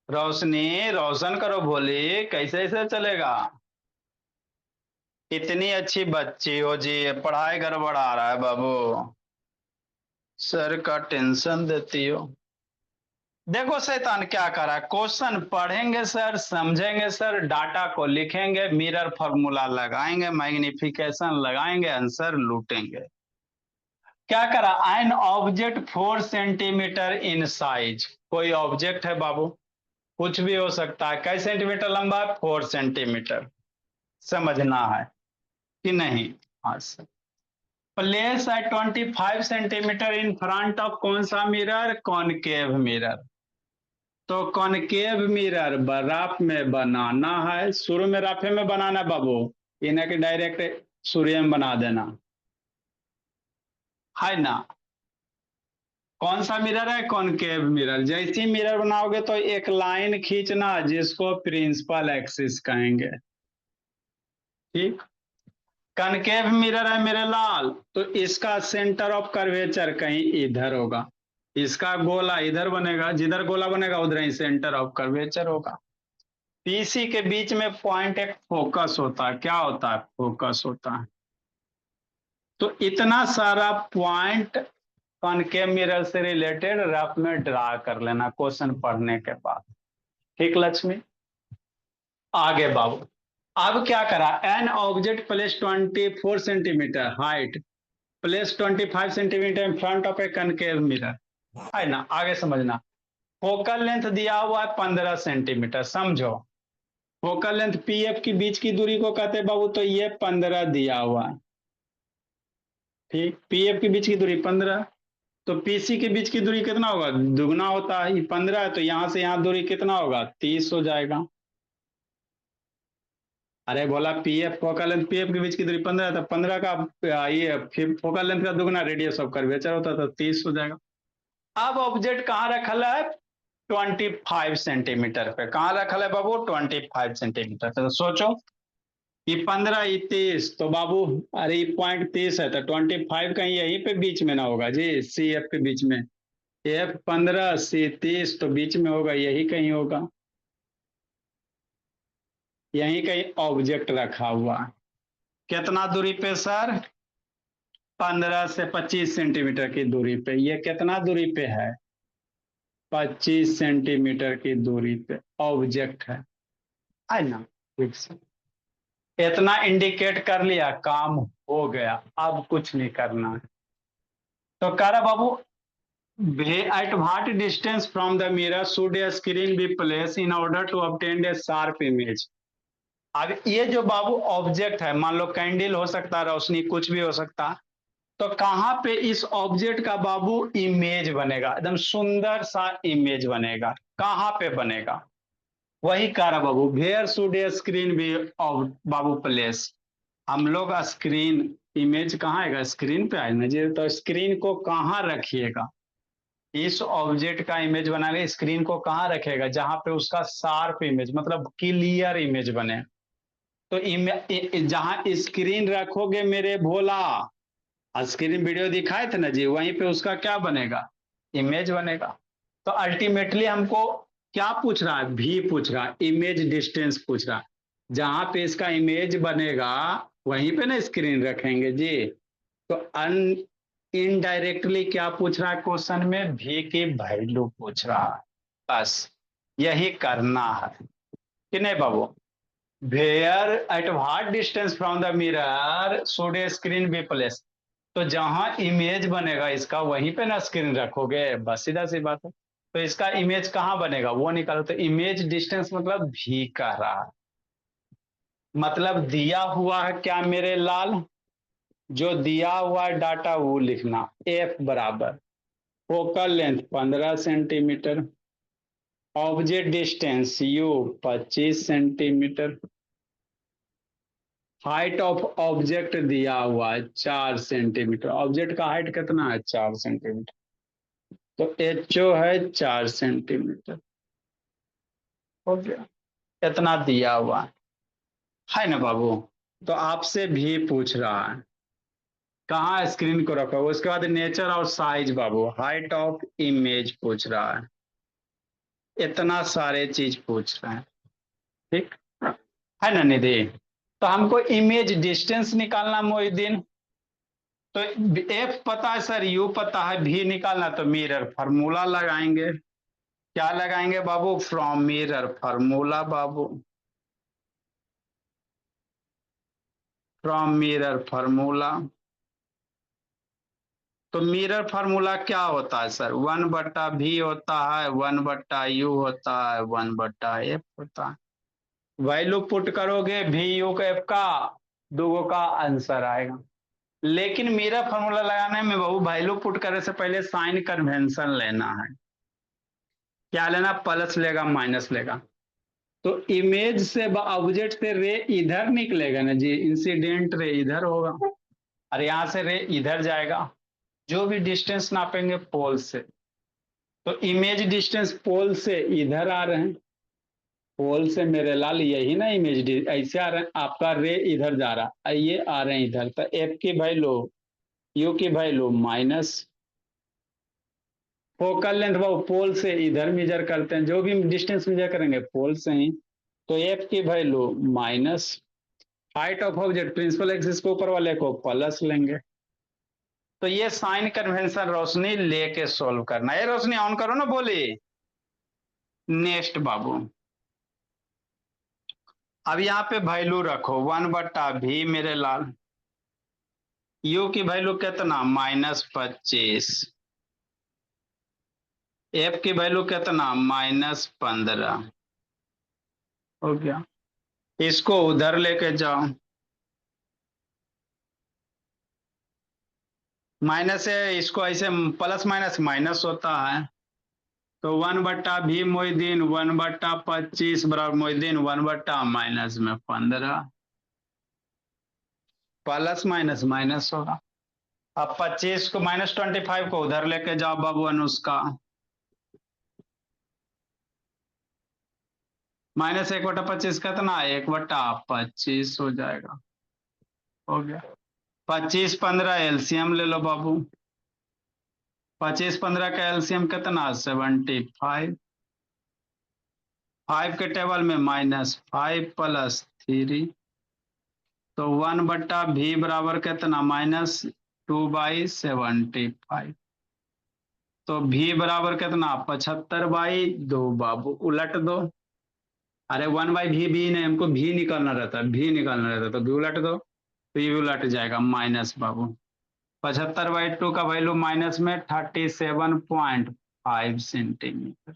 रोशनी, रोशन करो भोली। कैसे ऐसे चलेगा? इतनी अच्छी बच्ची हो जी, पढ़ाई गड़बड़ा रहा है बाबू। सर का टेंशन देती हो। देखो शैतान क्या कर रहा है, क्वेश्चन पढ़ेंगे सर, समझेंगे सर, डाटा को लिखेंगे, मिरर फॉर्मूला लगाएंगे, मैग्निफिकेशन लगाएंगे, आंसर लूटेंगे। क्या करा? An object 4 centimetre in size. कोई ऑब्जेक्ट है बाबू, कुछ भी हो सकता है। कैसे सेंटीमीटर लंबा है? 4 सेंटीमीटर। समझना है कि नहीं? हाँ सर। प्लेस है 25 सेंटीमीटर इन फ्रंट ऑफ कौन सा मिरर? Concave mirror. तो कॉनकेव मिरर रफ में बनाना है। शुरू में रफे में बनाना है बाबू, इन्हें के डायरेक्ट सूर्य में बना देना है ना। कौन सा मिरर है? Concave mirror. जैसी मिरर बनाओगे तो एक लाइन खींचना जिसको प्रिंसिपल एक्सिस कहेंगे। ठीक। कनकेव मिरर है मेरे लाल, तो इसका सेंटर ऑफ कर्वेचर कहीं इधर होगा। इसका गोला इधर बनेगा, जिधर गोला बनेगा उधर ही सेंटर ऑफ कर्वेचर होगा। पीसी के बीच में पॉइंट एक फोकस होता है। क्या होता है? फोकस होता है। तो इतना सारा पॉइंट कॉनकेव मिरर से रिलेटेड रफ में ड्रा कर लेना क्वेश्चन पढ़ने के बाद। ठीक लक्ष्मी। आगे बाबू। अब क्या करा? An object place 24 centimetre height, place 25 centimetre in front of A concave mirror, है ना। आगे समझना। फोकल लेंथ दिया हुआ है 15 सेंटीमीटर, समझो। फोकल लेंथ पीएफ की बीच की दूरी को कहते हैं बाबू, तो ये 15 दिया हुआ है। ठीक, पीएफ की बीच की दूरी 15। तो पीसी के बीच की दूरी कितना होगा? दुगना होता है, 15 है, तो यहां से यहां दूरी कितना होगा? 30 हो जाएगा। अरे बोला पीएफ फोकल लेंथ, पीएफ के बीच की दूरी 15 है, तो 15 का ये फोकल लेंथ का दुगना रेडियस ऑफ कर्वेचर होता है, तो 30 हो जाएगा। अब ऑब्जेक्ट कहाँ रखल है? 25 सेंटीमीटर पे। कहाँ रखल है बाबू? 25 सेंटीमीटर पे। तो सोचो, ये 15 ये 30, तो बाबू अरे ये पॉइंट 30 है, तो 25 कहीं यहीं पे बीच में ना होगा जी, सी एफ के बीच में। एफ 15, सी 30, तो बीच में होगा, यही कहीं होगा। यहीं कहीं ऑब्जेक्ट रखा हुआ है। कितना दूरी पे सर? 15 से 25 सेंटीमीटर की दूरी पे। ये कितना दूरी पे है? 25 सेंटीमीटर की दूरी पे ऑब्जेक्ट है ना। ठीक से इतना इंडिकेट कर लिया, काम हो गया। अब कुछ नहीं करना है। तो कह रहा बाबू, at what distance from the mirror should a screen be placed in order to obtain a sharp image? अब ये जो बाबू ऑब्जेक्ट है, मान लो कैंडल हो सकता है, रोशनी, कुछ भी हो सकता है। तो कहां पे इस ऑब्जेक्ट का बाबू इमेज बनेगा? एकदम सुंदर सा इमेज बनेगा। कहां पे बनेगा? वही कह रहा बाबू, where should a screen be बाबू प्लेस। हम लोग स्क्रीन, इमेज कहाँ आएगा? स्क्रीन पे आएगा जी। तो स्क्रीन को कहाँ रखिएगा? इस ऑब्जेक्ट का इमेज बनाने स्क्रीन को कहाँ रखेगा? जहां पे उसका शार्प इमेज, मतलब क्लियर इमेज बने। तो जहां स्क्रीन रखोगे मेरे भोला, स्क्रीन वीडियो दिखाए थे ना जी, वहीं पे उसका क्या बनेगा? इमेज बनेगा। तो अल्टीमेटली हमको क्या पूछ रहा है? भी पूछ रहा है, इमेज डिस्टेंस पूछ रहा है। जहां पे इसका इमेज बनेगा वहीं पे ना स्क्रीन रखेंगे जी। तो अन इनडायरेक्टली क्या पूछ रहा है क्वेश्चन में? भी की वैल्यू पूछ रहा है। बस यही करना है कि नहीं बाबू? Where at what distance from the mirror should a screen be placed. तो जहां इमेज बनेगा इसका वहीं पे ना स्क्रीन रखोगे, बस सीधा सी बात है। तो इसका इमेज कहाँ बनेगा वो निकालो। तो इमेज डिस्टेंस मतलब भी कह रहा है, मतलब दिया हुआ है क्या मेरे लाल? जो दिया हुआ डाटा वो लिखना। एफ बराबर focal length 15 centimetre, object distance you 25 centimetre, height of object दिया हुआ है 4 सेंटीमीटर। ऑब्जेक्ट का हाइट कितना है? 4 सेंटीमीटर। तो एच ओ है 4 सेंटीमीटर। हो गया, इतना दिया हुआ है ना बाबू। तो आपसे भी पूछ रहा है कहाँ स्क्रीन को रखो, उसके बाद नेचर और size Babu, height of image पूछ रहा है। इतना सारे चीज पूछ रहे हैं, ठीक है ना निधि। तो हमको इमेज डिस्टेंस निकालना मोहिद्दीन, तो एफ पता है सर, यू पता है, भी निकालना, तो मिरर फार्मूला लगाएंगे। क्या लगाएंगे बाबू? फ्रॉम मिरर फार्मूला बाबू, फ्रॉम मिरर फार्मूला। तो मिरर फार्मूला क्या होता है सर? 1/v होता है, 1/u होता है, 1/f होता है। वैल्यू पुट करोगे भी यू का एफ का, दोगो का आंसर आएगा। लेकिन मिरर फार्मूला लगाने में बहु वैल्यू पुट करने से पहले साइन कन्वेंशन लेना है। क्या लेना? प्लस लेगा माइनस लेगा। तो इमेज से ऑब्जेक्ट से रे इधर निकलेगा ना जी, इंसिडेंट रे इधर होगा, और यहां से रे इधर जाएगा। जो भी डिस्टेंस नापेंगे पोल से, तो इमेज डिस्टेंस पोल से इधर आ रहे हैं, पोल से मेरे लाल यही ना इमेज ऐसे आ रहे हैं, आपका रे इधर जा रहा है, ये आ रहे हैं इधर, तो एफ की वैल्यू, यू की वैल्यू माइनस, फोकल लेंथ वो पोल से इधर मेजर करते हैं, जो भी डिस्टेंस मेजर करेंगे पोल से ही, तो एफ की value minus, height of object principal axis के ऊपर वाले को प्लस लेंगे। तो ये साइन कन्वेंशन रोशनी लेके सोल्व करना है। रोशनी ऑन करो ना, बोली नेक्स्ट बाबू। अब यहाँ पे वैल्यू रखो 1/v मेरे लाल, यू की वैल्यू कितना? -25, एफ की वैल्यू कितना? -15। हो गया, इसको उधर लेके जाओ, माइनस है, इसको ऐसे प्लस माइनस माइनस होता है। तो 1/v मोहिद्दीन 1/25 बराबर मोहिद्दीन 1/- में 15, प्लस माइनस माइनस होगा। अब 25 को -25 को उधर लेके जाओ बाबू अनुष्का, -1/25 कितना? 1/25 हो जाएगा। हो गया, 25 15 एलसीएम ले लो बाबू, 25 15 का एलसीएम कितना? 75, 5 के टेबल में -5 +3, तो 1/v बराबर कितना? -2/75। तो v बराबर कितना? 75/2 बाबू, उलट दो। अरे 1/v भी नहीं, हमको भी निकालना रहता है, भी निकालना रहता है, तो भी उलट दो, तो ये भी उलट जाएगा माइनस बाबू। 75/2 का वैल्यू माइनस में 37.5 सेंटीमीटर।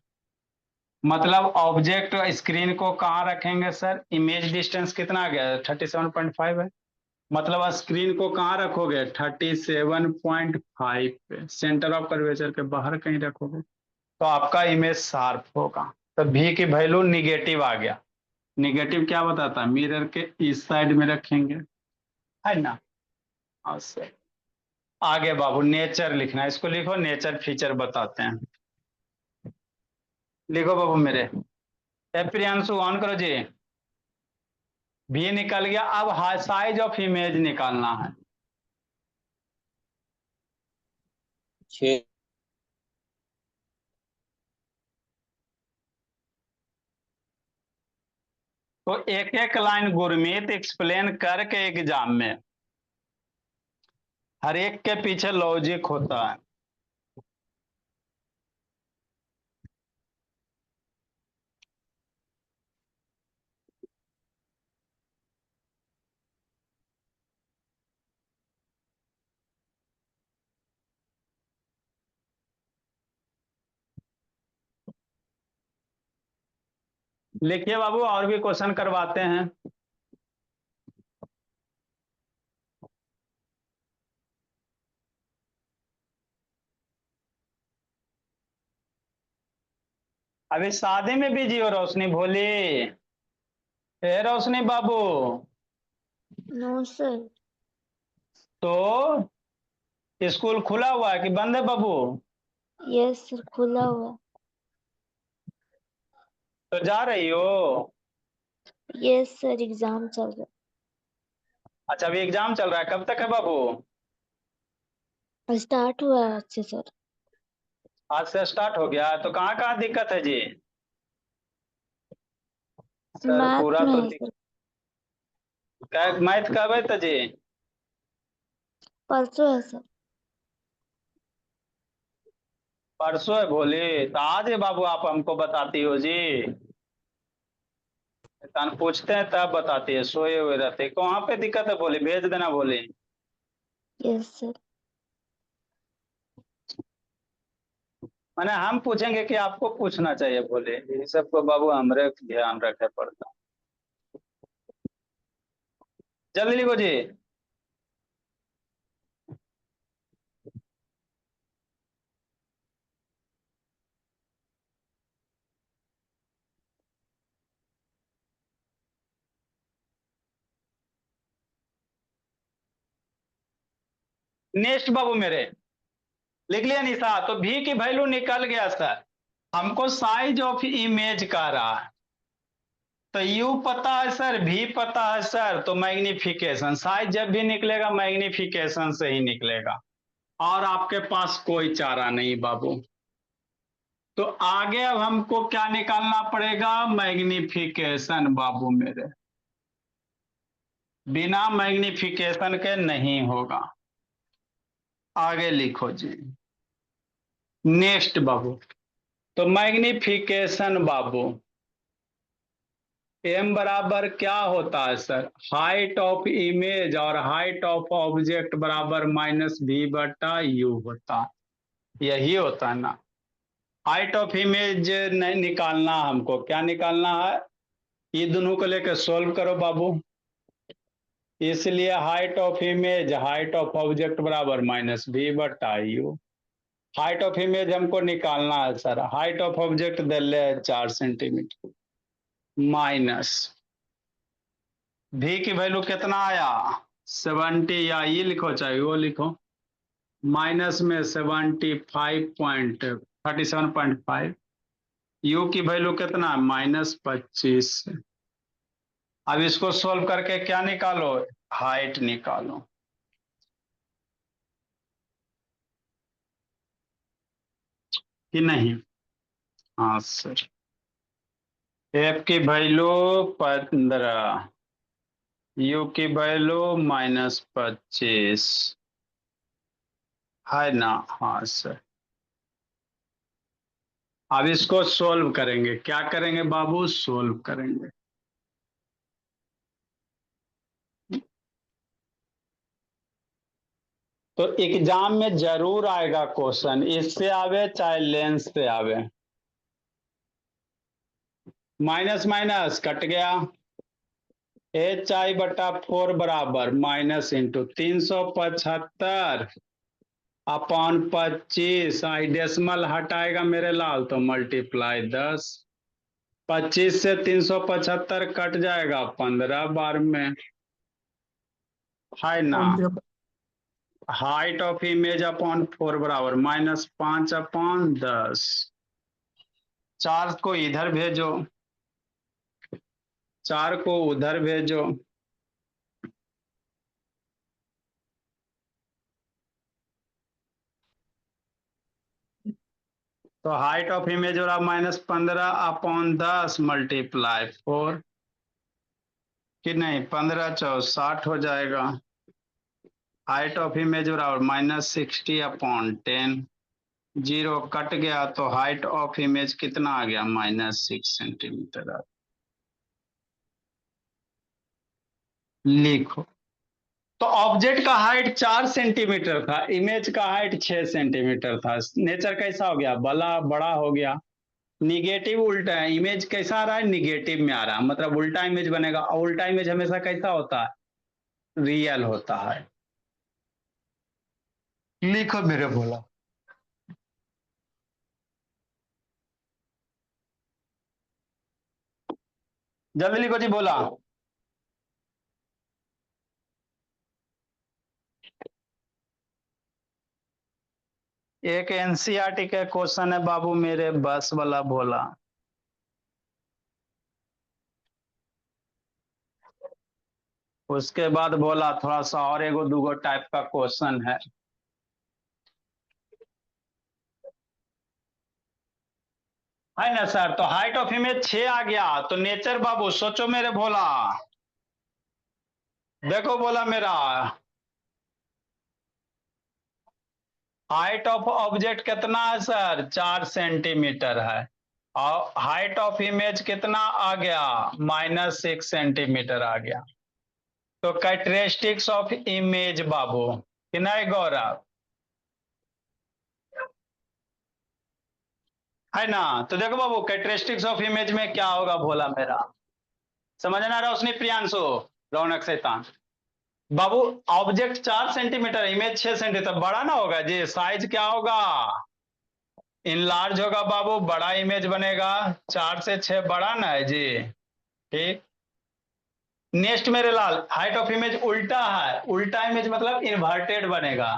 मतलब ऑब्जेक्ट स्क्रीन को कहाँ रखेंगे सर? इमेज डिस्टेंस कितना आ गया? 37.5 है, मतलब स्क्रीन को कहाँ रखोगे? 37.5 पे, सेंटर ऑफ कर्वेचर के बाहर कहीं रखोगे, तो आपका इमेज शार्प होगा। तो भी की वैल्यू निगेटिव आ गया। निगेटिव क्या बताता है? मिरर के इस साइड में रखेंगे, है ना। अच्छा, आगे बाबू नेचर लिखना है, इसको लिखो, नेचर फीचर बताते हैं। लिखो बाबू मेरे, प्रियांशु ऑन करो जी। भी निकल गया, अब साइज ऑफ इमेज निकालना है। 6। तो एक एक लाइन गुरमीत एक्सप्लेन करके एग्जाम में, हर एक के पीछे लॉजिक होता है। लिखिए बाबू, और भी क्वेश्चन करवाते हैं। अभी शादी में बिजी हो रोशनी भोली? ए रोशनी बाबू, नो सर। तो स्कूल खुला हुआ है कि बंद है बाबू? यस सर, खुला हुआ। तो जा रही हो? यस सर, एग्जाम चल रहा अच्छा, अभी एग्जाम चल रहा है, कब तक है बाबू? है। स्टार्ट हुआ है आज से सर। आज से स्टार्ट हो गया, तो कहाँ कहाँ दिक्कत है जी? सर मैथ पूरा में तो है सर, मैथ कब है जी? परसों है सर। परसों है भोले, तो आज है बाबू आप हमको बताती हो जी। तन पूछते हैं तब बताती है, सोए हुए रहते कहाँ पे दिक्कत है बोले, भेज देना बोले। Yes sir. मैंने हम पूछेंगे कि आपको पूछना चाहिए बोले, ये सबको बाबू हमरे ध्यान रखे पड़ता। जल्दी लिखो जी। नेक्स्ट बाबू मेरे, लिख लिया निशा? तो भी की वैल्यू निकल गया सर, हमको साइज ऑफ इमेज का रहा है, तो यू पता है सर, भी पता है सर, तो मैग्निफिकेशन, साइज जब भी निकलेगा मैग्निफिकेशन से ही निकलेगा, और आपके पास कोई चारा नहीं बाबू। तो आगे अब हमको क्या निकालना पड़ेगा? मैग्निफिकेशन बाबू मेरे, बिना मैग्निफिकेशन के नहीं होगा। आगे लिखो जी। नेक्स्ट बाबू, तो मैग्निफिकेशन बाबू एम बराबर क्या होता है सर? हाइट ऑफ इमेज, और हाइट ऑफ ऑब्जेक्ट बराबर माइनस भी बटा यू होता है, यही होता है ना। हाइट ऑफ इमेज नहीं निकालना, हमको क्या निकालना है? ये दोनों को लेकर सोल्व करो बाबू। इसलिए height of image, height of object बराबर माइनस भी बटा यू। हाइट ऑफ इमेज हमको निकालना है sir, height of object they ले 4 सेंटीमीटर, माइनस भी की वैल्यू कितना आया? 70, या ये लिखो चाहे वो लिखो, माइनस में 37.5, यू की वैल्यू कितना? -25। अब इसको सोल्व करके क्या निकालो? हाइट निकालो कि नहीं? हाँ सर, एफ की वैल्यू 15, यू की वैल्यू -25 है ना? हाँ सर। अब इसको सोल्व करेंगे, क्या करेंगे बाबू? सोल्व करेंगे। तो एग्जाम में जरूर आएगा क्वेश्चन, इससे आवे चाहे लेंस से आवे। माइनस माइनस कट गया, एच आई बटा 4 बराबर माइनस इंटू 375 अपॉन 25, आई डेसिमल हटाएगा मेरे लाल तो मल्टीप्लाई 10, 25 से 375 कट जाएगा 15 बार में, है ना। हाइट ऑफ इमेज अपॉन 4 बराबर -5 अपॉन 10, 4 को इधर भेजो, 4 को उधर भेजो, तो हाइट ऑफ इमेज हो रहा -15 अपॉन 10 मल्टीप्लाई 4, कि नहीं 15 चौ 60 हो जाएगा। हाइट ऑफ इमेज हो रहा -60 अपॉन 10, जीरो कट गया, तो हाइट ऑफ इमेज कितना आ गया? -6 सेंटीमीटर। लिखो, तो ऑब्जेक्ट का हाइट 4 सेंटीमीटर था, इमेज का हाइट 6 सेंटीमीटर था, नेचर कैसा हो गया? बड़ा हो गया। निगेटिव उल्टा है, इमेज कैसा आ रहा है? निगेटिव में आ रहा है, मतलब उल्टा इमेज बनेगा, और उल्टा इमेज हमेशा कैसा होता है? रियल होता है। लिखो मेरे बोला। जल्दी लिखो जी बोला। एक एनसीईआरटी का क्वेश्चन है बाबू मेरे, बस वाला बोला। उसके बाद बोला थोड़ा सा और एगो दूगो टाइप का क्वेश्चन है। है ना सर। तो हाइट ऑफ इमेज 6 आ गया। तो नेचर बाबू सोचो मेरे भोला, देखो बोला मेरा, हाइट ऑफ ऑब्जेक्ट कितना है सर, 4 सेंटीमीटर है। और हाइट ऑफ इमेज कितना आ गया, -6 सेंटीमीटर आ गया। तो कैरेक्टरिस्टिक्स ऑफ इमेज बाबू कि नहीं गौरव, है ना। तो देखो बाबू कैरेक्टरिस्टिक्स ऑफ इमेज में क्या होगा भोला मेरा, समझना रोशनी प्रियांशु रौनक शैतान बाबू। ऑब्जेक्ट 4 सेंटीमीटर, इमेज 6 सेंटीमीटर, बड़ा ना होगा जी, साइज क्या होगा, इनलार्ज होगा बाबू, बड़ा इमेज बनेगा। 4 से 6 बड़ा ना है जी, ठीक। नेक्स्ट मेरे लाल, हाइट ऑफ इमेज उल्टा है, उल्टा इमेज मतलब इन्वर्टेड बनेगा,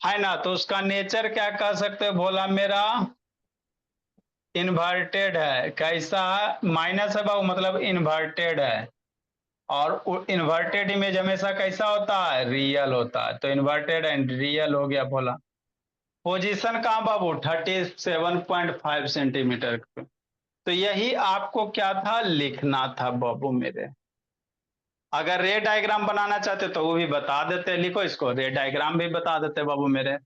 है ना। तो उसका नेचर क्या कह सकते हो भोला मेरा, इन्वर्टेड है। कैसा है, माइनस है बाबू, मतलब इन्वर्टेड है। और इन्वर्टेड इमेज हमेशा कैसा होता है, रियल होता है। तो इन्वर्टेड एंड रियल हो गया भोला। पोजीशन कहाँ बाबू, 37.5 सेंटीमीटर पे। तो यही आपको क्या था, लिखना था बाबू मेरे। अगर रे डायग्राम बनाना चाहते तो वो भी बता देते, लिखो इसको, रे डायग्राम भी बता देते बाबू मेरे,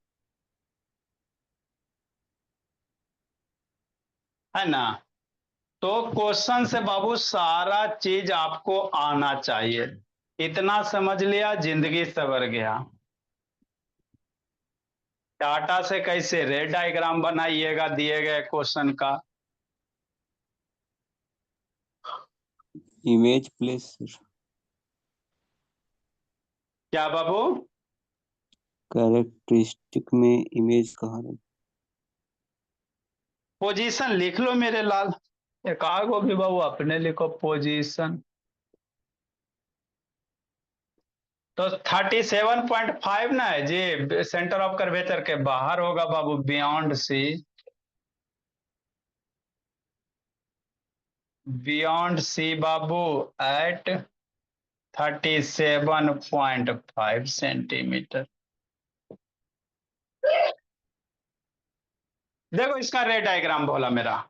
है ना। तो क्वेश्चन से बाबू सारा चीज आपको आना चाहिए, इतना समझ लिया जिंदगी सवर गया। डाटा से कैसे रे डायग्राम बनाइएगा दिए गए क्वेश्चन का। इमेज प्लेस सर, क्या बाबू, कैरेक्टरिस्टिक में इमेज कहाँ है? पोजीशन लिख लो मेरे लाल, एक आगो भी बाबू अपने लिखो पोजीशन। तो 37.5 ना है जी, सेंटर ऑफ कर्वेचर के बाहर होगा बाबू, बियॉन्ड सी, बियॉन्ड सी बाबू एट 37.5 सेंटीमीटर। देखो इसका रे डायग्राम बोला मेरा,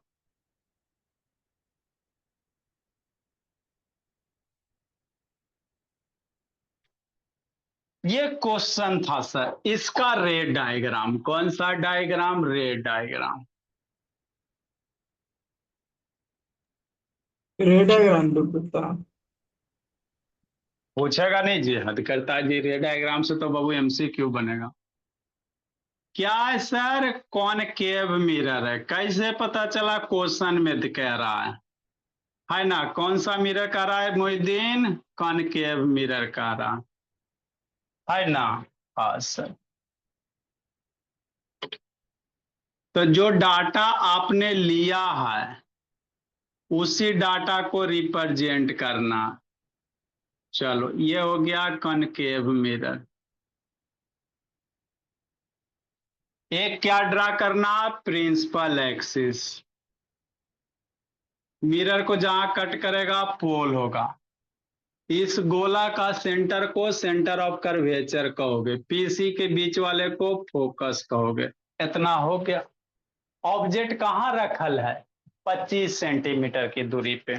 ये क्वेश्चन था सर, इसका रे डायग्राम, कौन सा डायग्राम, रे डायग्राम। रे डायग्राम तो पता। पूछेगा नहीं जी, हद करता है जी, रे डायग्राम से तो बाबू एमसीक्यू बनेगा। क्या है सर, कॉनकेव मिरर है, कैसे पता चला, क्वेश्चन में कह रहा है ना। कौन सा मिरर कह रहा है मोहिद्दीन, कॉनकेव मिरर कह रहा है ना। हाँ सर। तो जो डाटा आपने लिया है उसी डाटा को रिप्रेजेंट करना। चलो ये हो गया कॉनकेव मिरर। एक क्या ड्रा करना, प्रिंसिपल एक्सिस, मिरर को जहां कट करेगा पोल होगा। इस गोला का सेंटर को सेंटर ऑफ कर्वेचर कहोगे, पीसी के बीच वाले को फोकस कहोगे। इतना हो गया। ऑब्जेक्ट कहाँ रखल है, 25 सेंटीमीटर की दूरी पे।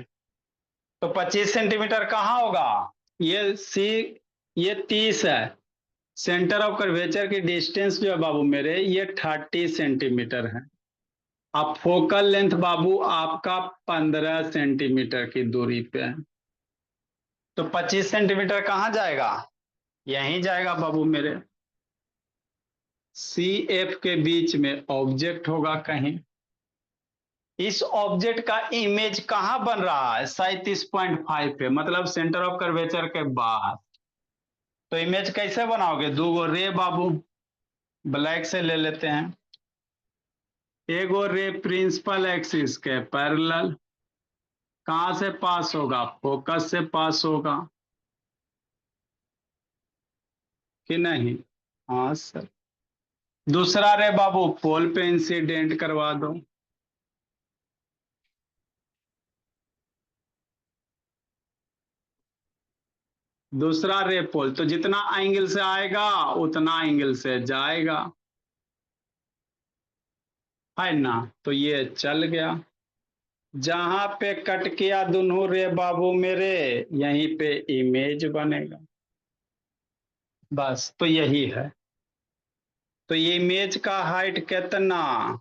तो 25 सेंटीमीटर कहाँ होगा, ये सी, ये 30 है। सेंटर ऑफ कर्वेचर की डिस्टेंस जो है बाबू मेरे, ये 30 सेंटीमीटर है। अब फोकल लेंथ बाबू आपका 15 सेंटीमीटर की दूरी पे है। तो 25 सेंटीमीटर कहाँ जाएगा, यहीं जाएगा बाबू मेरे। सी एफ के बीच में ऑब्जेक्ट होगा कहीं। इस ऑब्जेक्ट का इमेज कहाँ बन रहा है, 37.5 पे, मतलब सेंटर ऑफ कर्वेचर के बाहर। तो इमेज कैसे बनाओगे, दो गो रे बाबू, ब्लैक से ले लेते हैं। एगो रे प्रिंसिपल एक्सिस के पैरेलल, कहां से पास होगा, फोकस से पास होगा कि नहीं। हाँ सर। दूसरा रे बाबू पोल पे इंसिडेंट करवा दो। दूसरा रे पोल, तो जितना एंगल से आएगा उतना एंगल से जाएगा, है ना। तो ये चल गया। जहां पे कट किया दोनों रे बाबू मेरे, यहीं पे इमेज बनेगा। बस तो यही है। तो ये इमेज का हाइट कितना,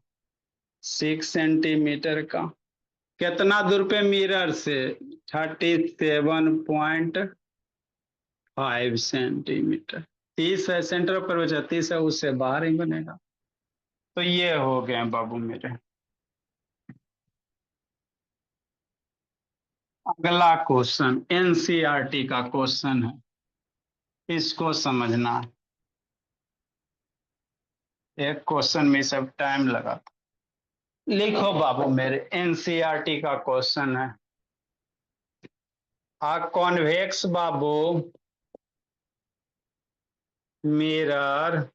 6 सेंटीमीटर का। कितना दूर पे मिरर से, 37.5 सेंटीमीटर। 30 है सेंटर पर, बचा 30 है, उससे बाहर ही बनेगा। तो ये हो गए बाबू मेरे। अगला क्वेश्चन एनसीईआरटी का क्वेश्चन है, इसको समझना है। एक क्वेश्चन में सब टाइम लगा था। लिखो बाबू मेरे, एनसीईआरटी का क्वेश्चन है। आ कॉन्वेक्स बाबू mirror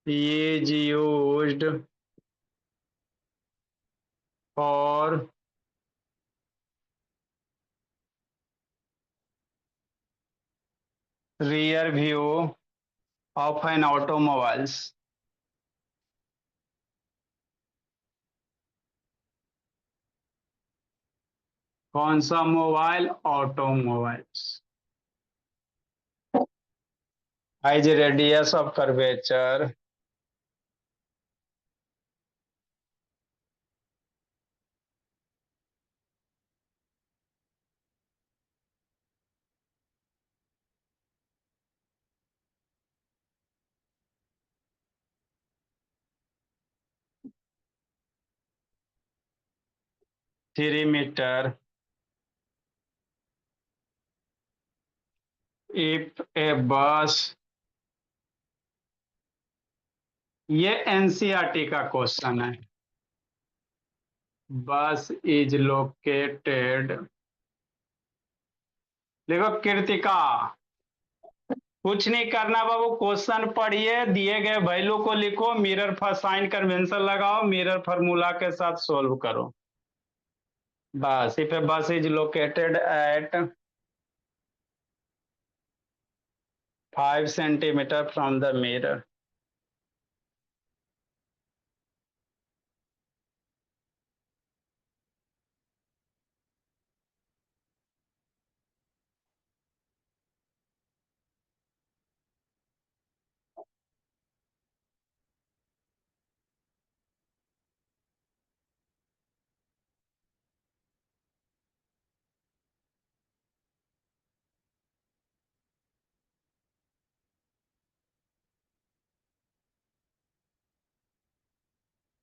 is used for rear view of an automobiles। कौन सा mobile, automobiles. Has radius of curvature three metre if a bus. ये एनसीईआरटी का क्वेश्चन है। बस इज लोकेटेड, देखो कृतिका, कुछ नहीं करना बाबू, क्वेश्चन पढ़िए, दिए गए वैल्यू को लिखो, मिरर पर साइन कन्वेंशन लगाओ, मिरर फार्मूला के साथ सोल्व करो। बस if a bus is located at 5 centimetre from the mirror,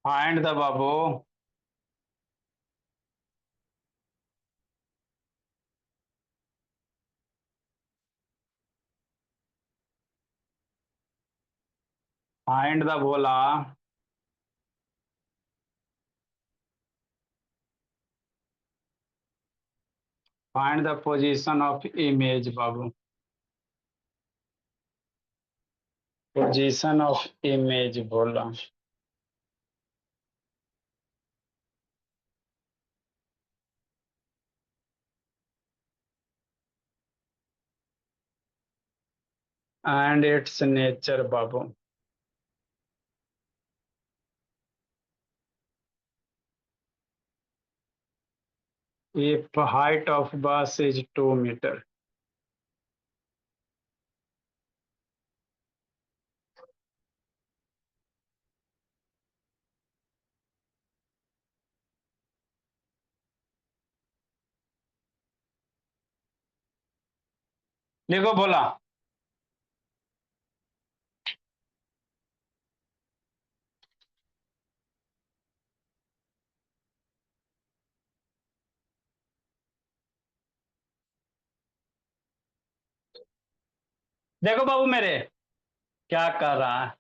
find the बाबू फाइंड द बोला, find the position of image बाबू, पोजीशन ऑफ इमेज बोला। एंड इट्स नेचर बाबू। If height of bus is 2 metre, देखो बोला। देखो बाबू मेरे क्या कर रहा है,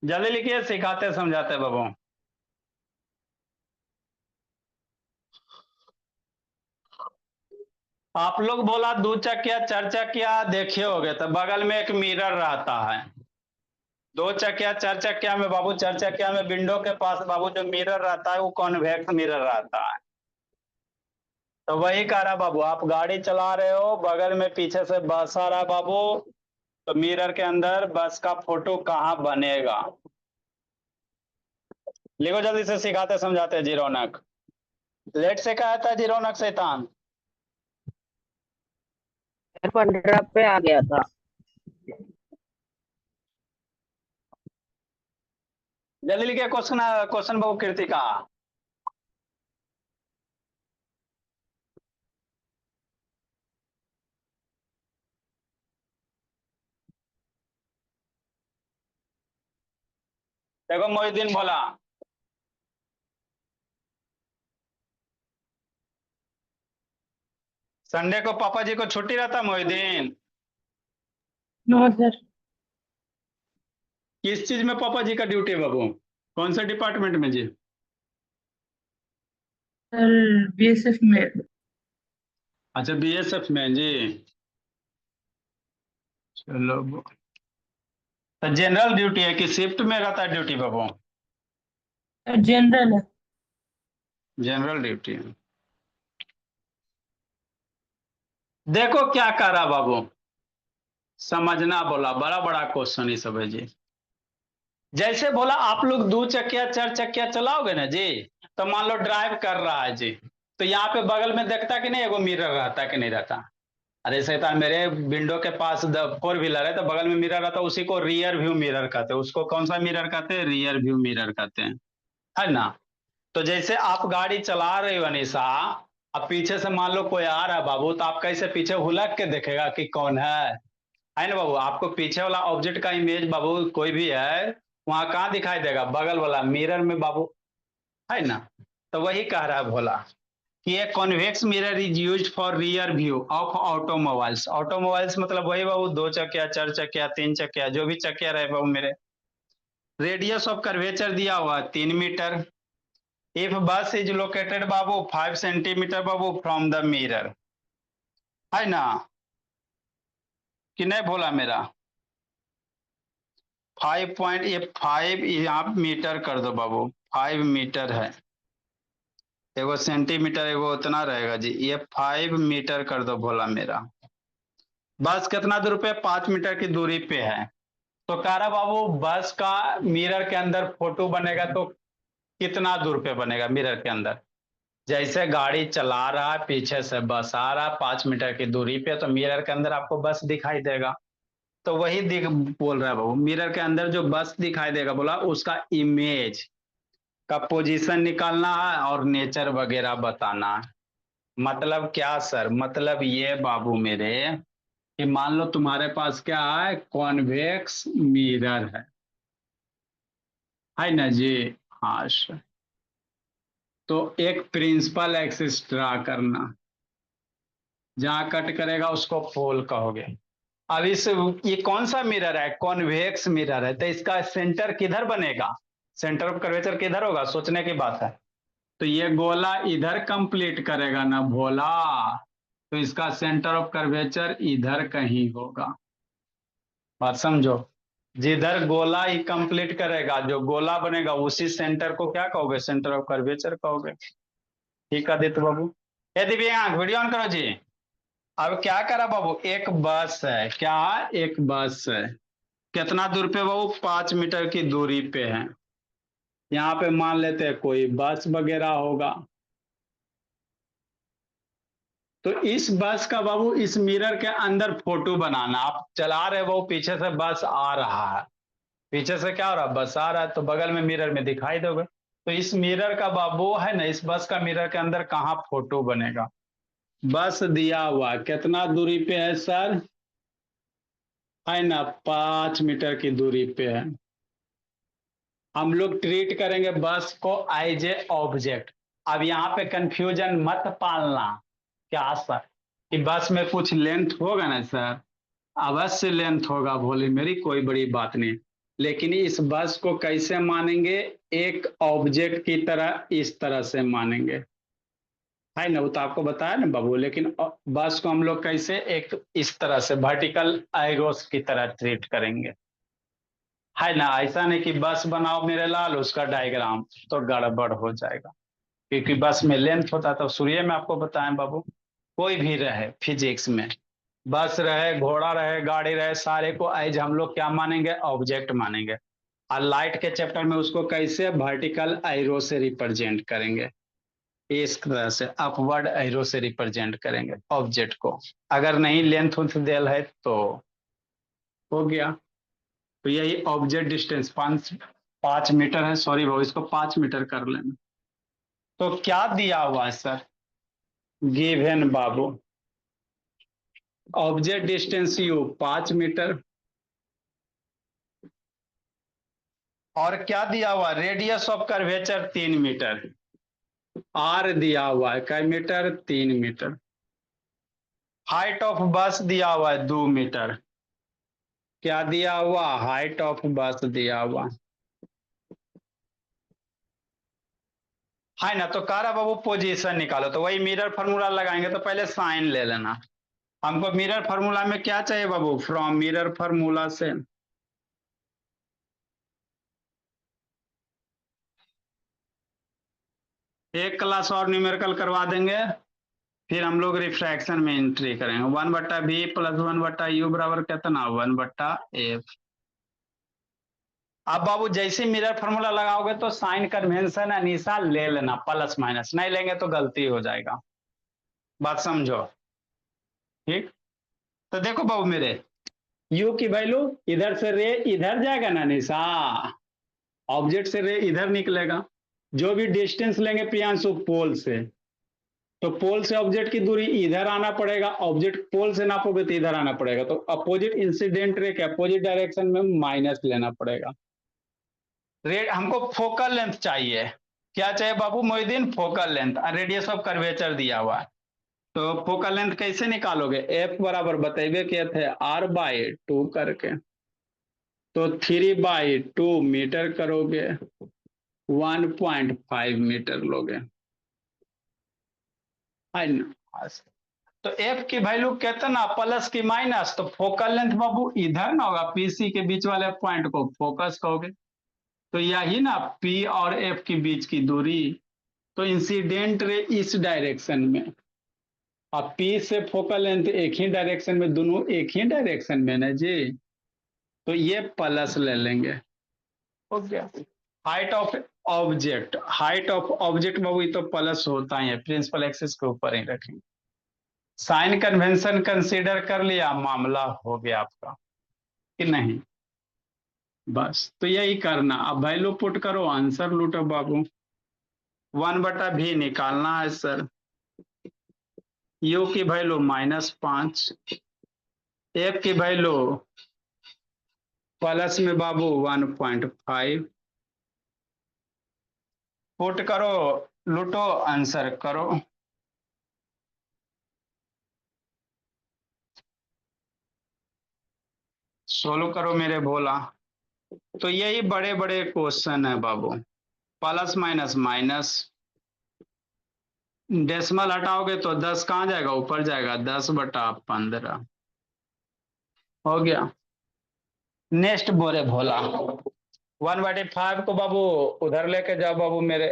जल्दी लिखिए, सिखाते समझाते बाबू। आप लोग बोला दो चकिया चार चकिया देखे होगे, तो बगल में एक मिरर रहता है। दो चकिया चार चकिया में बाबू, चार चकिया में विंडो के पास बाबू जो मिरर रहता है वो कॉन्वेक्स मिरर रहता है। तो वही कह रहा बाबू, आप गाड़ी चला रहे हो, बगल में पीछे से बस आ रहा बाबू, तो मिरर के अंदर बस का फोटो कहाँ बनेगा? लिखो जल्दी से, सिखाते समझाते जी रौनक। लेट से कहा था जी रौनक शैतान। 15 पे आ गया था। जल्दी लिखिए क्वेश्चन, क्वेश्चन बहु कृतिका। देखो मोहिद्दीन बोला, संडे को पापा जी को छुट्टी रहता मोहिद्दीन? No sir. किस चीज में पापा जी का ड्यूटी है बाबू? कौन सा डिपार्टमेंट में जी? सर बीएसएफ में। अच्छा बीएसएफ में जी। चलो तो जनरल ड्यूटी है कि शिफ्ट में रहता है ड्यूटी बाबू? जनरल है। जनरल ड्यूटी है। देखो क्या कर रहा बाबू, समझना बोला, बड़ा बड़ा क्वेश्चन ही सब है जी। जैसे बोला आप लोग 2 चक्किया 4 चक्किया चलाओगे ना जी, तो मान लो ड्राइव कर रहा है जी, तो यहाँ पे बगल में देखता कि नहीं एगो मिरर रहता कि नहीं रहता? अरे शैतान, मेरे विंडो के पास 4 व्हीलर है तो बगल में मिरर रहता, उसी को रियर व्यू मिरर कहते हैं। उसको कौन सा मिरर कहते हैं? रियर व्यू मिरर कहते हैं, है ना? तो जैसे आप गाड़ी चला रहे हो अनिशा, अब पीछे से मान लो कोई आ रहा है बाबू, तो आप कैसे पीछे हुलक के देखेगा कि कौन है ना बाबू? आपको पीछे वाला ऑब्जेक्ट का इमेज बाबू कोई भी है, वहां कहाँ दिखाई देगा? बगल वाला मिरर में बाबू, है ना? तो वही कह रहा है भोला कि एक convex mirror is used for rear view of automobiles. Automobiles मतलब वही बाबू 2 चक्किया 4 चक्किया 3 चक्किया जो भी चक्किया रहे बाबू मेरे। रेडियस ऑफ कर्वेचर दिया हुआ 3 मीटर। इफ बस is located Babu 5 centimetre Babu from the mirror, है ना? कि नहीं भोला मेरा? 5 पॉइंट, ये 5 यहाँ मीटर कर दो बाबू, 5 मीटर है, एगो सेंटीमीटर एगो उतना रहेगा जी, ये 5 मीटर कर दो भोला मेरा। बस कितना दूर पे? 5 मीटर की दूरी पे है। तो कह रहा बाबू बस का मिरर के अंदर फोटो बनेगा तो कितना दूर पे बनेगा मिरर के अंदर? जैसे गाड़ी चला रहा है, पीछे से बस आ रहा है 5 मीटर की दूरी पे, तो मिरर के अंदर आपको बस दिखाई देगा। तो वही दिख बोल रहा है बाबू, मिरर के अंदर जो बस दिखाई देगा बोला, उसका इमेज का पोजीशन निकालना है और नेचर वगैरह बताना है। मतलब क्या सर? मतलब ये बाबू मेरे कि मान लो तुम्हारे पास क्या है, कॉन्वेक्स मिरर है ना जी? हाँ सर। तो एक प्रिंसिपल एक्सिस ड्रा करना, जहां कट करेगा उसको पोल कहोगे। अब इस ये कौन सा मिरर है? कॉन्वेक्स मिरर है, तो इसका सेंटर किधर बनेगा? सेंटर ऑफ कर्वेचर किधर होगा? सोचने की बात है। तो ये गोला इधर कंप्लीट करेगा ना भोला, तो इसका सेंटर ऑफ कर्वेचर इधर कहीं होगा। बात समझो, जिधर गोला ही कंप्लीट करेगा, जो गोला बनेगा उसी सेंटर को क्या कहोगे? सेंटर ऑफ कर्वेचर कहोगे। ठीक है आदित्य बाबू। ये दिव्यांग वीडियो ऑन करो जी। अब क्या करा बाबू, एक बस है, क्या? एक बस है, कितना दूर पे बाबू? 5 मीटर की दूरी पे है। यहाँ पे मान लेते हैं कोई बस वगैरह होगा, तो इस बस का बाबू इस मिरर के अंदर फोटो बनाना। आप चला रहे हो, पीछे से बस आ रहा है, पीछे से क्या हो रहा है? बस आ रहा है, तो बगल में मिरर में दिखाई दोगे। तो इस मिरर का बाबू है ना, इस बस का मिरर के अंदर कहाँ फोटो बनेगा? बस दिया हुआ कितना दूरी पे है सर? है ना, 5 मीटर की दूरी पे है। हम लोग ट्रीट करेंगे बस को एज ए ऑब्जेक्ट। अब यहाँ पे कंफ्यूजन मत पालना, क्या सर कि बस में कुछ लेंथ होगा ना सर? अवश्य लेंथ होगा भोली मेरी, कोई बड़ी बात नहीं। लेकिन इस बस को कैसे मानेंगे? एक ऑब्जेक्ट की तरह, इस तरह से मानेंगे, है ना? वो तो आपको बताया ना बाबू। लेकिन बस को हम लोग कैसे, एक इस तरह से वर्टिकल एरोस की तरह ट्रीट करेंगे, है ना? ऐसा नहीं कि बस बनाओ मेरे लाल उसका डायग्राम, तो गड़बड़ हो जाएगा। क्योंकि बस में लेंथ होता है, तो सूर्य में आपको बताएं बाबू, कोई भी रहे फिजिक्स में, बस रहे, घोड़ा रहे, गाड़ी रहे, सारे को एज हम लोग क्या मानेंगे, ऑब्जेक्ट मानेंगे। और लाइट के चैप्टर में उसको कैसे वर्टिकल एरो से रिप्रेजेंट करेंगे, इस तरह से अपवर्ड एरो से रिप्रेजेंट करेंगे ऑब्जेक्ट को। अगर नहीं लेंथ उंथ देल है तो हो गया। तो यही ऑब्जेक्ट डिस्टेंस 5 मीटर है, सॉरी भाई इसको 5 मीटर कर लेना। तो क्या दिया हुआ है सर, गिवन बाबू, ऑब्जेक्ट डिस्टेंस यू 5 मीटर, और क्या दिया हुआ, radius of curvature 3 metre, R दिया हुआ है कै मीटर, 3 मीटर, हाइट ऑफ बस दिया हुआ है 2 मीटर, क्या दिया हुआ, हाइट ऑफ बस दिया हुआ है ना। तो कह रहा बाबू पोजीशन निकालो, तो वही मिरर फार्मूला लगाएंगे, तो पहले साइन ले लेना। हमको मिरर फार्मूला में क्या चाहिए बाबू, फ्रॉम मिरर फार्मूला से एक क्लास और न्यूमेरिकल करवा देंगे, फिर हम लोग रिफ्रैक्शन में एंट्री करेंगे। 1/v प्लस 1/u बराबर कितना, 1/f। अब बाबू जैसे मिरर फार्मूला लगाओगे तो साइन कन्वेंशन अनिशा ले लेना, प्लस माइनस, नहीं लेंगे तो गलती हो जाएगा, बात समझो, ठीक। तो देखो बाबू मेरे, u की वैल्यू इधर से रे इधर जाएगा ना निशा, ऑब्जेक्ट से रे इधर निकलेगा। जो भी डिस्टेंस लेंगे प्रियांशु पोल से, तो पोल से ऑब्जेक्ट की दूरी इधर आना पड़ेगा, ऑब्जेक्ट पोल से नापोगे तो इधर आना पड़ेगा, तो अपोजिट इंसिडेंट रे के अपोजिट डायरेक्शन में माइनस लेना पड़ेगा। रेड हमको फोकल लेंथ चाहिए, क्या चाहिए बाबू मोहिदीन, focal length, radius of curvature दिया हुआ है। तो फोकल लेंथ कैसे निकालोगे, एफ बराबर बतेबे किए थे r/2 करके, तो 3/2 मीटर करोगे, 1.5 मीटर लोगे, है ना। तो एफ की वैल्यू कितना, प्लस की माइनस, तो फोकल लेंथ बाबू इधर ना होगा, पीसी के बीच वाले पॉइंट को फोकस कहोगे, तो यही ना पी और एफ के बीच की दूरी। तो इंसिडेंट रे इस डायरेक्शन में, अब पी से फोकल लेंथ एक ही डायरेक्शन में, दोनों एक ही डायरेक्शन में ना जी, तो ये प्लस ले लेंगे, हो गया। Height of object, height of object बाबू ये तो प्लस होता ही है, प्रिंसिपल एक्सिस के ऊपर ही रखेंगे। साइन कन्वेंशन कंसीडर कर लिया, मामला हो गया आपका कि नहीं, बस तो यही करना। अब वैल्यू पुट करो, आंसर लूटो बाबू। 1/v निकालना है सर, यू की वैल्यू -5, एफ की वैल्यू प्लस में बाबू 1.5, पुट करो, लूटो, आंसर करो। सोल्व करो मेरे भोला। तो यही बड़े बड़े क्वेश्चन है बाबू, प्लस माइनस माइनस, डेसिमल हटाओगे तो 10 कहाँ जाएगा, ऊपर जाएगा, 10/15 हो गया। नेक्स्ट बोरे भोला, 1/5 को बाबू उधर लेके जाओ बाबू मेरे,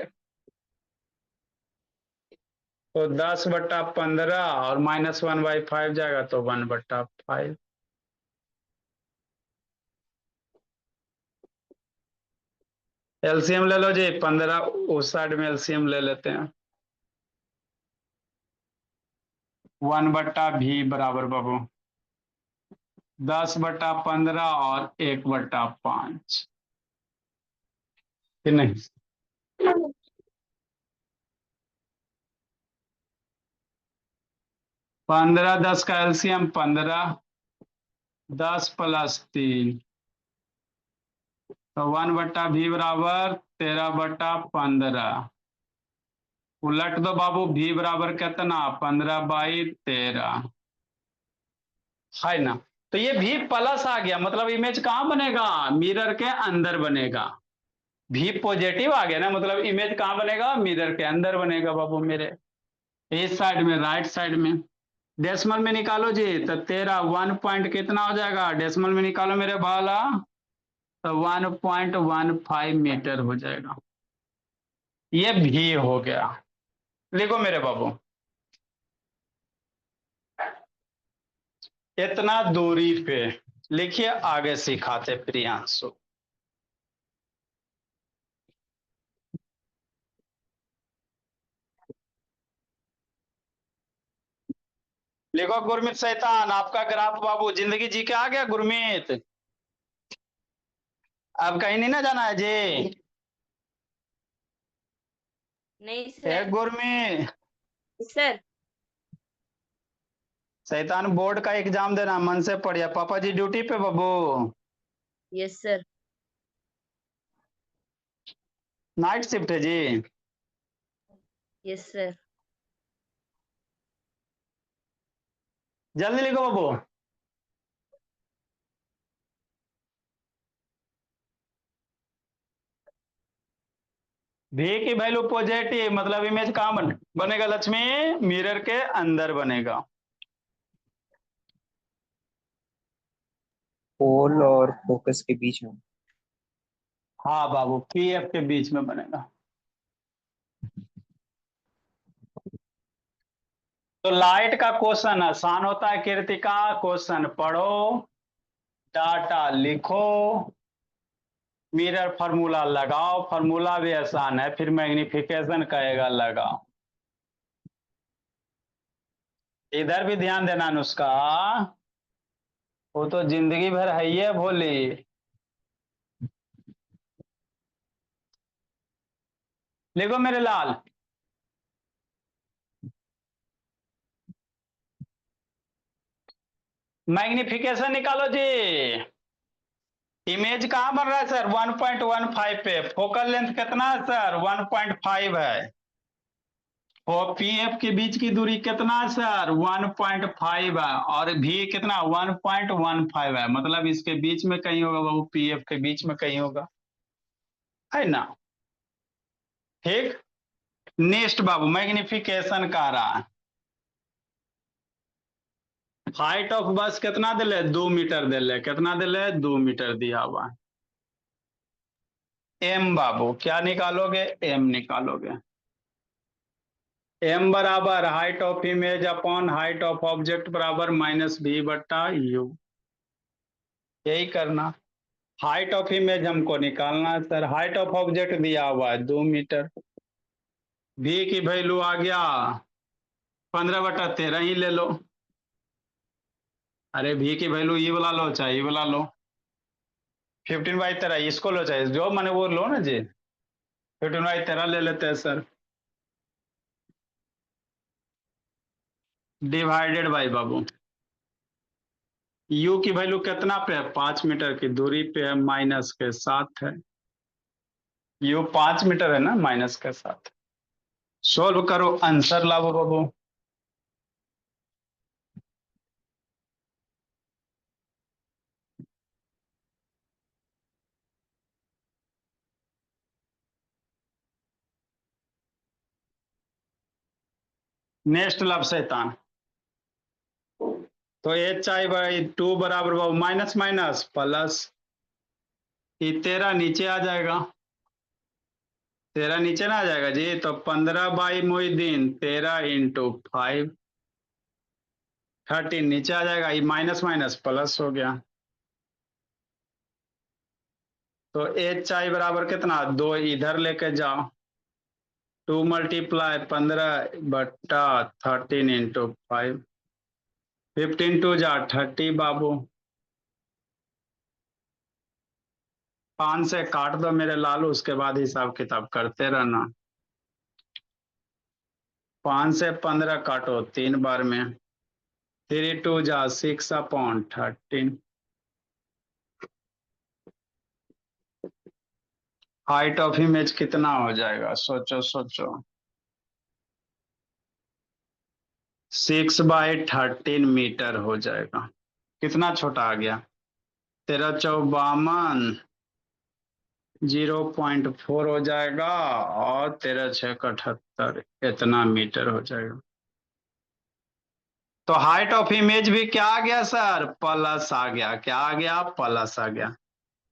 तो 10/15 और -1/5 जाएगा तो 1/5। एलसीएम ले लो जी, 15 उस साइड में एलसीएम ले लेते हैं। 1/v बराबर बाबू 10/15 और 1/5, कि नहीं। 15 10 का एलसीएम 15, 10 + 3, तो 1/v बराबर 13/15, उलट दो बाबू, v बराबर कितना, 15/13, है ना। तो ये भी प्लस आ गया, मतलब इमेज कहाँ बनेगा, मिरर के अंदर बनेगा। भी पॉजिटिव आ गया ना, मतलब इमेज कहाँ बनेगा, मिरर के अंदर बनेगा बाबू मेरे, इस साइड में, राइट साइड में। डेसिमल में निकालो जी, तो 1 पॉइंट कितना हो जाएगा, डेसिमल में निकालो मेरे भाला, तो 1.15 मीटर हो जाएगा। ये भी हो गया, लिखो मेरे बाबू। इतना दूरी पे। लिखिए आगे सिखाते प्रियांशु। लिखो गुरमीत शैतान, आपका ग्राफ बाबू जिंदगी जी के आ गया गुरमीत। अब कहीं नहीं ना जाना है जी। नहीं ए सर। गुरमीत सर शैतान, बोर्ड का एग्जाम देना, मन से पढ़िए। पापा जी ड्यूटी पे बाबू। Yes sir. नाइट शिफ्ट है जी। Yes sir. जल्दी लिखो बाबू। भी की वैल्यू पॉजिटिव, मतलब इमेज कहाँ बनेगा लक्ष्मी? मिरर के अंदर बनेगा। पोल और फोकस के बीच में। हाँ बाबू, पीएफ के बीच में बनेगा। तो लाइट का क्वेश्चन आसान होता है कीर्तिका। क्वेश्चन पढ़ो, डाटा लिखो, मिरर फार्मूला लगाओ। फार्मूला भी आसान है, फिर मैग्निफिकेशन कहेगा लगाओ। इधर भी ध्यान देना नुस्खा, वो तो जिंदगी भर है ही है भोली। लिखो मेरे लाल। मैग्निफिकेशन निकालो जी। इमेज कहाँ बन रहा है सर? 1.15 पे। फोकल लेंथ कितना है सर? 1.5 है। और पीएफ के बीच की दूरी कितना है सर? 1.5 है। और भी कितना? 1.15 है। मतलब इसके बीच में कहीं होगा बाबू, पीएफ के बीच में कहीं होगा, है ना? ठीक। नेक्स्ट बाबू, मैग्निफिकेशन का रहा है। हाइट ऑफ बस कितना दिले? 2 मीटर दिले। कितना दिले? 2 मीटर दिया हुआ। एम बाबू क्या निकालोगे? एम निकालोगे। एम बराबर height of image upon height of object बराबर -v/u। यही करना। हाइट ऑफ इमेज हमको निकालना है सर। हाइट ऑफ ऑब्जेक्ट दिया हुआ है 2 मीटर। v की वैल्यू आ गया 15/13 ही ले लो। अरे v की वैल्यू ये वाला लो चाहे ये वाला लो। 15/13 इसको लो चाहे जो मैंने वो लो ना जी। 15/13 ले लेते हैं sir. Divided by Babu, u की वैल्यू कितना पे है? 5 मीटर की दूरी पे है, माइनस के साथ है। u 5 मीटर है ना, माइनस के साथ। सोल्व करो, आंसर लाओ बाबू। नेक्स्ट लब शैतान। तो h/2 बराबर बाबू माइनस माइनस प्लस। ये 13 नीचे आ जाएगा। 13 नीचे ना आ जाएगा जी, तो 15 बाई मोइदीन 13 इंटू 5। 13 नीचे आ जाएगा, ये माइनस माइनस प्लस हो गया। तो h बराबर कितना? 2 इधर लेके जाओ। 2 मल्टीप्लाई 15/13 इंटू 5। 15 2 जा 30 बाबू। 5 से काट दो मेरे लालू, उसके बाद हिसाब किताब करते रहना। 5 से 15 काटो 3 बार में। 3 2 जा 6/13। हाइट ऑफ इमेज कितना हो जाएगा? सोचो सोचो। 6/13 मीटर हो जाएगा। कितना छोटा आ गया? 13×54 0.4 हो जाएगा, और 13×6=78 इतना मीटर हो जाएगा। तो हाइट ऑफ इमेज भी क्या आ गया सर? प्लस आ गया। क्या आ गया? प्लस आ गया।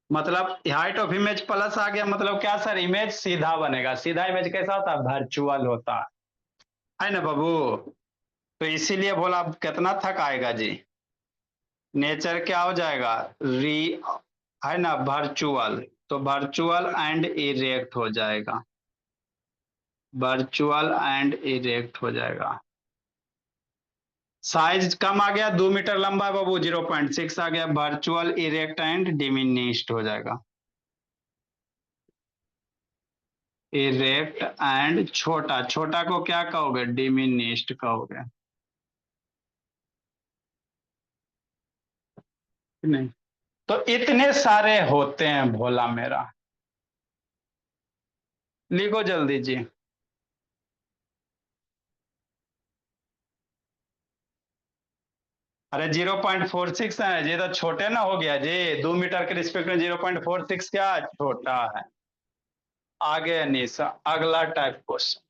मतलब हाइट ऑफ इमेज प्लस आ गया, मतलब क्या सर? इमेज सीधा बनेगा। सीधा इमेज कैसा होता है? वर्चुअल होता है ना बाबू? तो इसीलिए बोला कितना थक आएगा जी। नेचर क्या हो जाएगा, री है ना, वर्चुअल, तो वर्चुअल एंड इरेक्ट हो जाएगा, वर्चुअल एंड इरेक्ट हो जाएगा। साइज कम आ गया, 2 मीटर लंबा है बाबू, 0.6 आ गया, वर्चुअल इरेक्ट एंड डिमिनिश्ड हो जाएगा। इरेक्ट एंड छोटा, छोटा को क्या कहोगे, डिमिनिश्ड कहोगे, नहीं? तो इतने सारे होते हैं भोला मेरा, लिखो जल्दी जी। अरे 0.46 है ये तो छोटे ना हो गया जी, 2 मीटर के रिस्पेक्ट में 0.46 क्या छोटा है। आगे अनीसा, अगला टाइप क्वेश्चन।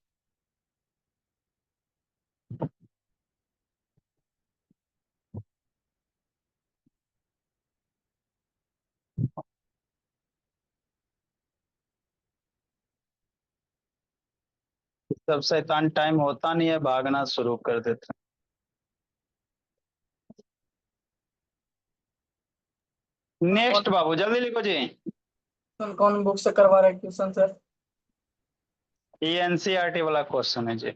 सब शैतान टाइम होता नहीं है, भागना शुरू कर देते हैं। नेक्स्ट बाबू जल्दी लिखो जी। कौन बुक से करवा रहे हैं क्वेश्चन सर? ये एनसीईआरटी वाला क्वेश्चन है जी।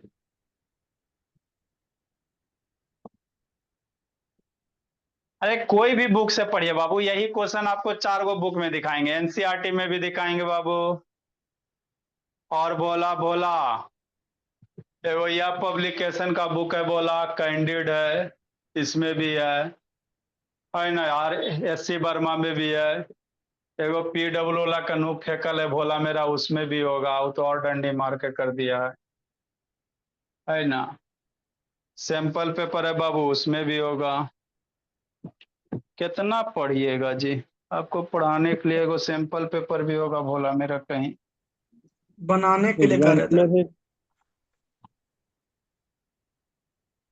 अरे कोई भी बुक से पढ़िए बाबू, यही क्वेश्चन आपको 4 गो बुक में दिखाएंगे, एनसीईआरटी में भी दिखाएंगे बाबू, और बोला बोला एगो यह पब्लिकेशन का बुक है बोला, कैंडिड है, इसमें भी है ना यार, एससी वर्मा में भी है, एगो पीडब्ल्यू ला कन्हू फेकल है भोला मेरा, उसमें भी होगा, वो तो और डंडी मार के कर दिया है ना। सैंपल पेपर है बाबू, उसमें भी होगा। कितना पढ़िएगा जी, आपको पढ़ाने के लिए एगो सैंपल पेपर भी होगा भोला मेरा कहीं। बनाने के लिए कह रहे थे।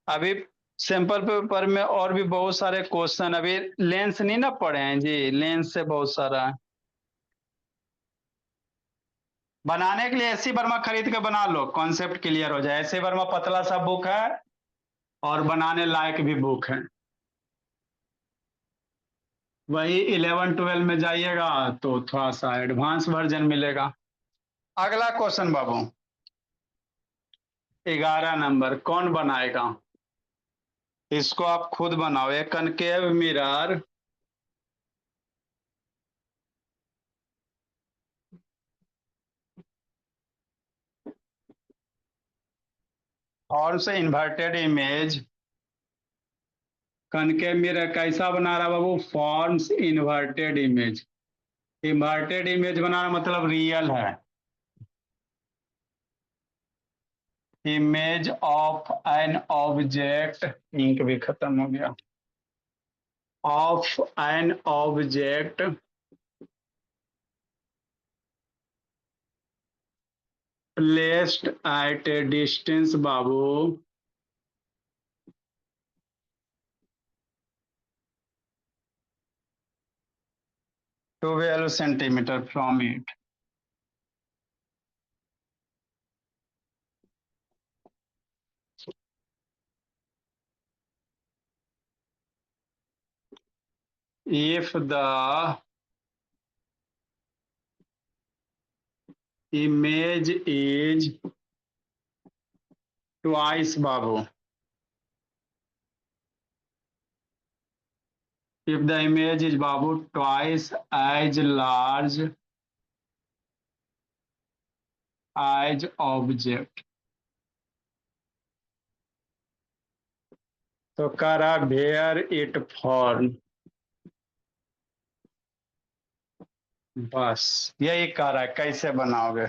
अभी सैंपल पेपर में और भी बहुत सारे क्वेश्चन, अभी लेंस नहीं ना पढ़े हैं जी, लेंस से बहुत सारा है। बनाने के लिए एससी वर्मा खरीद के बना लो, कॉन्सेप्ट क्लियर हो जाए। एससी वर्मा पतला सा बुक है और बनाने लायक भी बुक है। वही 11-12 में जाइएगा तो थोड़ा सा एडवांस वर्जन मिलेगा। अगला क्वेश्चन बाबू, 11 नंबर, कौन बनाएगा? इसको आप खुद बनाओ। एक कनकेव मिरर और से इन्वर्टेड इमेज, कनकेव मिरर कैसा बना रहा बाबू, forms inverted image. Inverted image बनाना मतलब रियल है। Image of an object, ink भी खत्म हो गया, of an object placed at a distance बाबू 12 centimetre from it. If the image is twice babu, if the image is babu twice as large as object, तो कह रहा where it form, बस यही कह रहा है, कैसे बनाओगे?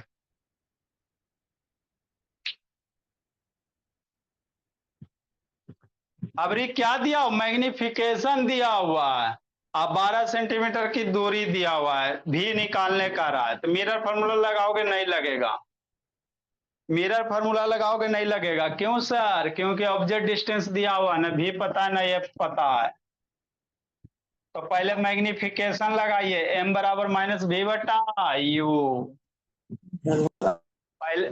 अब ये क्या दिया हुआ, मैग्निफिकेशन दिया हुआ है, अब 12 सेंटीमीटर की दूरी दिया हुआ है, भी निकालने का रहा है, तो मिरर फार्मूला लगाओगे नहीं लगेगा, मिरर फार्मूला लगाओगे नहीं लगेगा, क्यों सर? क्योंकि ऑब्जेक्ट डिस्टेंस दिया हुआ है ना, भी पता है ना ये पता है। तो पहले मैग्निफिकेशन लगाइए, m बराबर माइनस भी बटा यू। पहले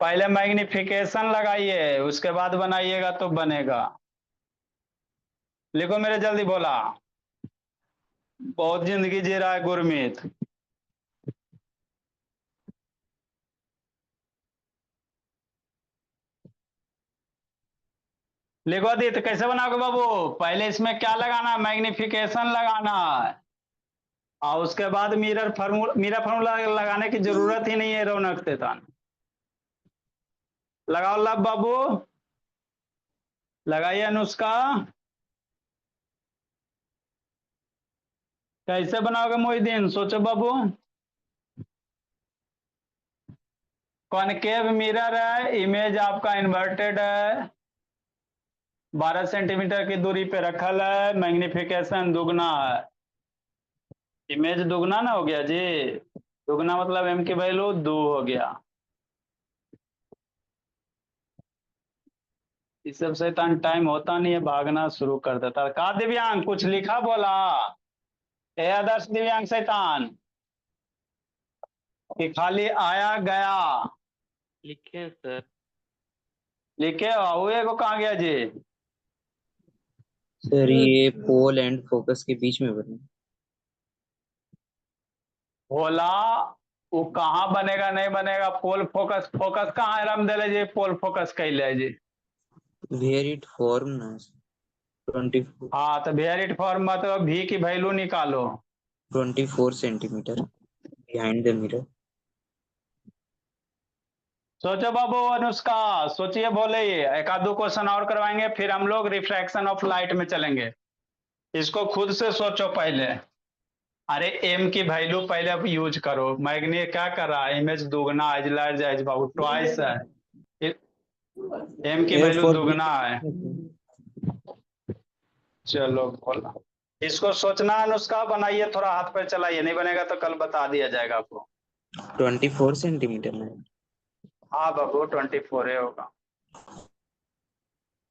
पहले मैग्निफिकेशन लगाइए, उसके बाद बनाइएगा तो बनेगा। लिखो मेरे, जल्दी बोला। बहुत जिंदगी जी रहा है गुरमीत। लिखो आदित्य, कैसे बनाओगे बाबू? पहले इसमें क्या लगाना है? मैग्निफिकेशन लगाना है। और उसके बाद मिरर फार्मूला लगाने की जरूरत ही नहीं है रौनक तेतान। लगाओ लब बाबू, लगाइए अनुष्का। कैसे बनाओगे मोहिदीन? सोचो बाबू। कॉनकेव मिरर है, इमेज आपका इन्वर्टेड है, 12 सेंटीमीटर की दूरी पे रखल है, मैग्निफिकेशन दुगना है। इमेज दुगना ना हो गया जी? दुगना मतलब एम की वैल्यू 2 हो गया। इस सब शैतान टाइम होता नहीं है, भागना शुरू कर देता है। कहा दिव्यांग कुछ लिखा बोला? ए आदर्श दिव्यांग शैतान, कि खाली आया गया? लिखे सर। लिखे हुए को कहाँ गया जी? सर ये पोल एंड फोकस के बीच में बने। बोला वो कहाँ बनेगा, नहीं बनेगा? पोल फोकस, फोकस कहाँ है राम दले जी? पोल फोकस कैले जी? वेयर इट फॉर्म ना 24 हाँ तो वेरिट फॉर्म मतलब भी की वैल्यू निकालो। 24 सेंटीमीटर बिहाइंड द मिरर। सोचो बाबू अनुष्का, सोचिए, बोले। एक आध दो क्वेश्चन और करवाएंगे, फिर हम लोग रिफ्रैक्शन ऑफ लाइट में चलेंगे। इसको खुद से सोचो पहले। अरे एम की वैल्यू पहले अब यूज करो। मैग्नी क्या कर रहा है? इमेज दुगना एज लार्ज एज बाबू ट्वाइस है। एम की ए वैल्यू फॉर दुगना है। चलो बोला। इसको सोचना अनुष्का, बनाइए, थोड़ा हाथ पे चलाइए, नहीं बनेगा तो कल बता दिया जाएगा आपको। 24 सेंटीमीटर में। हाँ बाबू 24 है होगा।